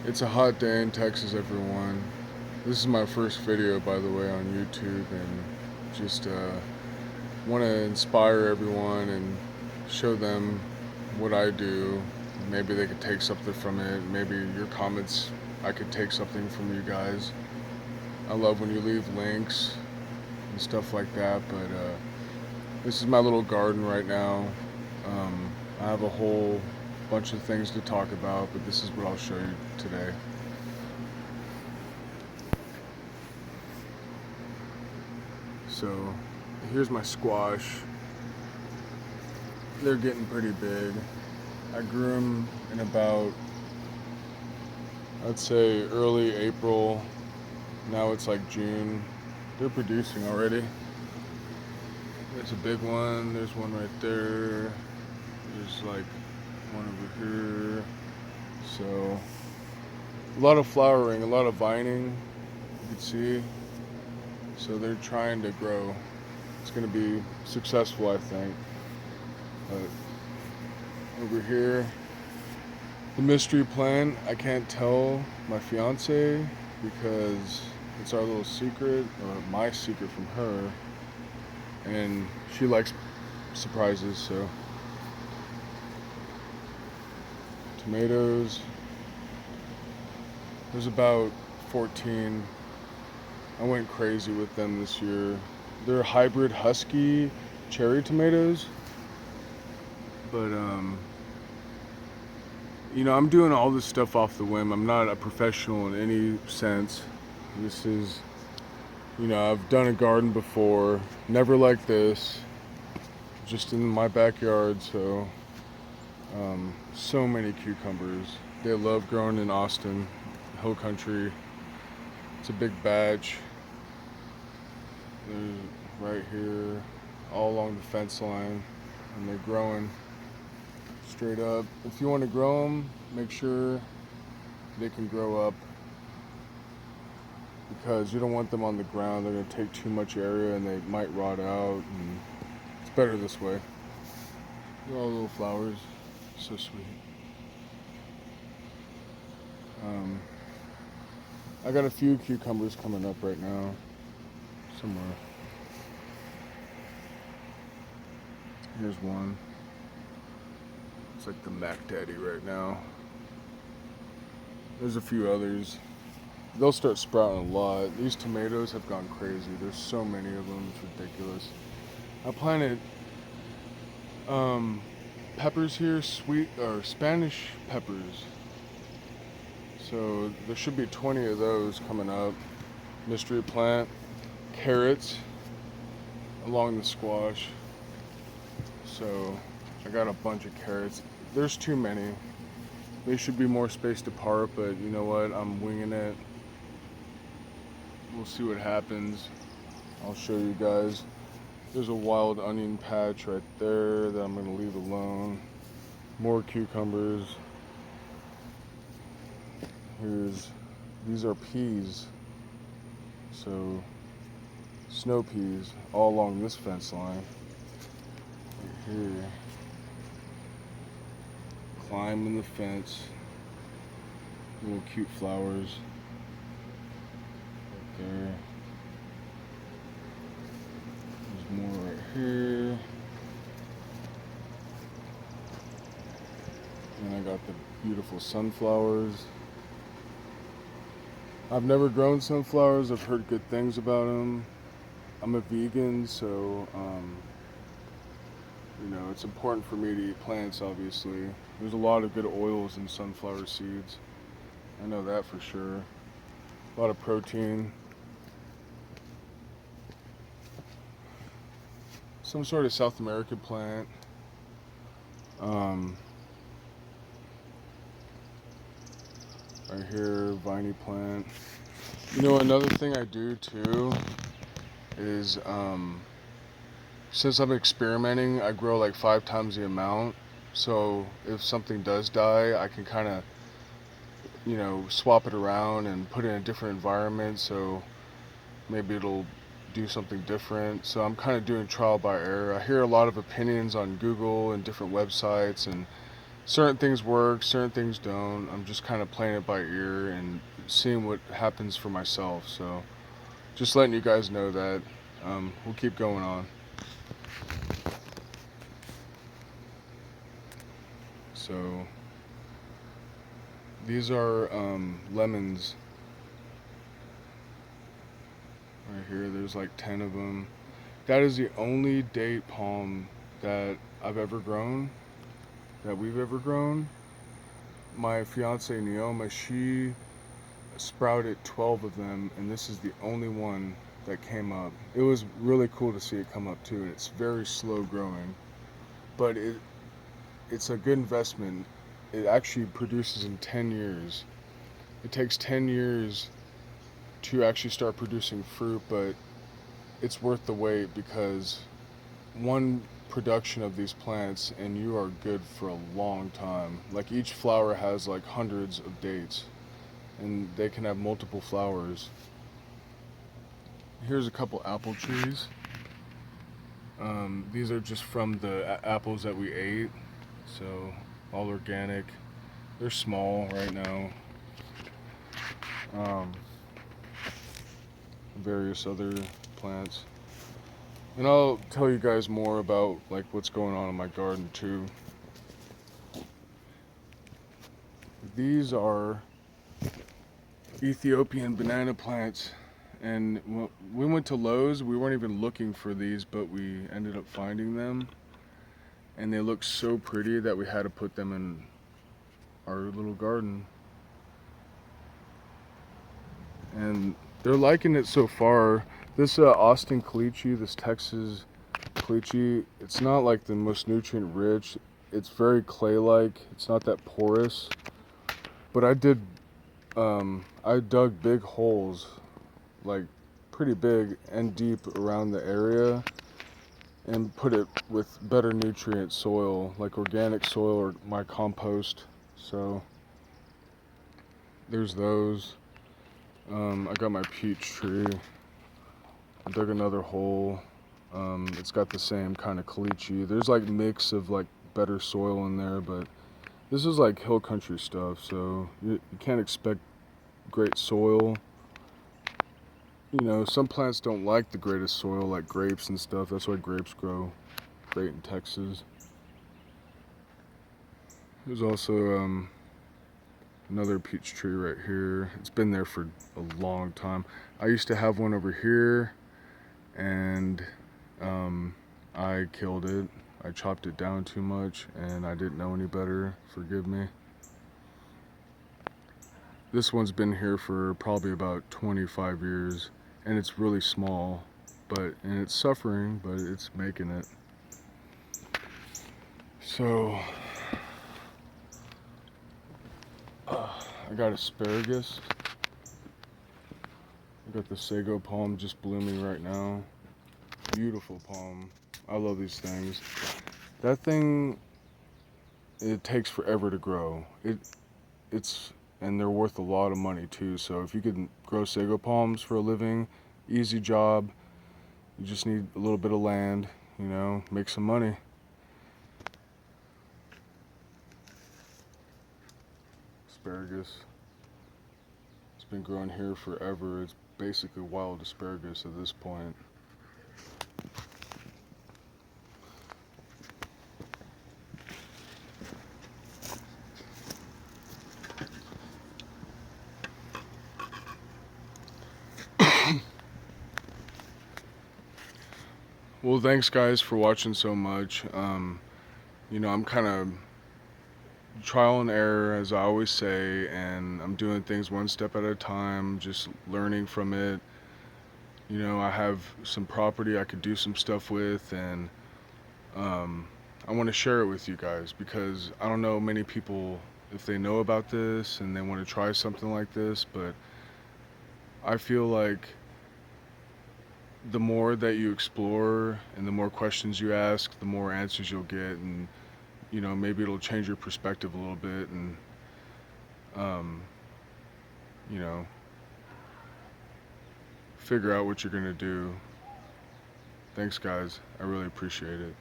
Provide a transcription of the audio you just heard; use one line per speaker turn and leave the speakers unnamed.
It's a hot day in Texas, everyone. This is my first video, by the way, on YouTube, and just want to inspire everyone and show them what I do. Maybe they could take something from it. Maybe your comments, I could take something from you guys. I love when you leave links and stuff like that, but this is my little garden right now. I have a whole bunch of things to talk about, but this is what I'll show you today. So here's my squash. They're getting pretty big. I grew them in about, I'd say early April. Now it's like June. They're producing already. There's a big one. There's one right there. There's like one over here. So a lot of flowering, a lot of vining, you can see. So they're trying to grow. It's going to be successful, I think. But over here, the mystery plant, I can't tell my fiance because it's our little secret, or my secret from her. And she likes surprises, so. Tomatoes. There's about 14. I went crazy with them this year. They're hybrid husky cherry tomatoes. But, I'm doing all this stuff off the whim. I'm not a professional in any sense. This is, I've done a garden before. Never like this. Just in my backyard, so. So many cucumbers. They love growing in Austin, hill country. It's a big batch. There's right here, all along the fence line, and they're growing straight up. If you want to grow them, make sure they can grow up, because you don't want them on the ground. They're going to take too much area and they might rot out, and it's better this way. They're all little flowers. So sweet. I got a few cucumbers coming up right now, somewhere. Here's one. It's like the Mac Daddy right now. There's a few others. They'll start sprouting a lot. These tomatoes have gone crazy. There's so many of them, it's ridiculous. I planted peppers here, sweet or Spanish peppers. So there should be 20 of those coming up. Mystery plant, carrots along the squash. So I got a bunch of carrots. There's too many. They should be more spaced apart, but you know what? I'm winging it. We'll see what happens. I'll show you guys. There's a wild onion patch right there that I'm going to leave alone. More cucumbers. These are peas. So, snow peas all along this fence line. Right here. Climbing the fence. Little cute flowers. Right there. More right here. And I got the beautiful sunflowers. I've never grown sunflowers. I've heard good things about them. I'm a vegan, so it's important for me to eat plants, obviously. There's a lot of good oils in sunflower seeds. I know that for sure. A lot of protein. Some sort of South American plant. Right here, viney plant. Another thing I do too is, since I'm experimenting, I grow like 5 times the amount. So if something does die, I can kind of, swap it around and put it in a different environment. So maybe it'll do something different. So I'm kind of doing trial by error. I hear a lot of opinions on Google and different websites, and certain things work, certain things don't. I'm just kind of playing it by ear and seeing what happens for myself. So just letting you guys know that we'll keep going on. So these are lemons right here. There's like 10 of them. That is the only date palm that I've ever grown, that we've ever grown. My fiance Neoma, she sprouted 12 of them, and this is the only one that came up. It was really cool to see it come up too. It's very slow growing, but it's a good investment. It actually produces in 10 years. It takes 10 years to actually start producing fruit, but it's worth the wait because one production of these plants and you are good for a long time. Like each flower has like hundreds of dates and they can have multiple flowers. Here's a couple apple trees. These are just from the apples that we ate, so all organic. They're small right now. Various other plants. And I'll tell you guys more about like what's going on in my garden too. These are Ethiopian banana plants, and we went to Lowe's. We weren't even looking for these, but we ended up finding them, and they look so pretty that we had to put them in our little garden. And they're liking it so far. This Austin caliche, this Texas caliche, it's not like the most nutrient rich. It's very clay-like. It's not that porous. But I dug big holes, like pretty big and deep around the area, and put it with better nutrient soil, like organic soil or my compost. So there's those. I got my peach tree. I dug another hole. It's got the same kind of caliche. There's like mix of like better soil in there, but this is like hill country stuff, so you can't expect great soil. You know, some plants don't like the greatest soil, like grapes and stuff. That's why grapes grow great in Texas. There's also another peach tree right here. It's been there for a long time. I used to have one over here, and I killed it. I chopped it down too much, and I didn't know any better. Forgive me. This one's been here for probably about 25 years, and it's really small, and it's suffering, but it's making it. So I got asparagus. I got the sago palm just blooming right now. Beautiful palm. I love these things. That thing, it takes forever to grow. And they're worth a lot of money too. So if you can grow sago palms for a living, easy job. You just need a little bit of land, you know, make some money. Asparagus. It's been growing here forever. It's basically wild asparagus at this point. Well, thanks guys for watching so much. You know, I'm kind of trial and error, as I always say, and I'm doing things one step at a time, just learning from it. You know, I have some property I could do some stuff with, and I want to share it with you guys because I don't know many people if they know about this and they want to try something like this, but I feel like the more that you explore and the more questions you ask, the more answers you'll get, and you know, maybe it'll change your perspective a little bit, and you know, figure out what you're gonna do. Thanks guys, I really appreciate it.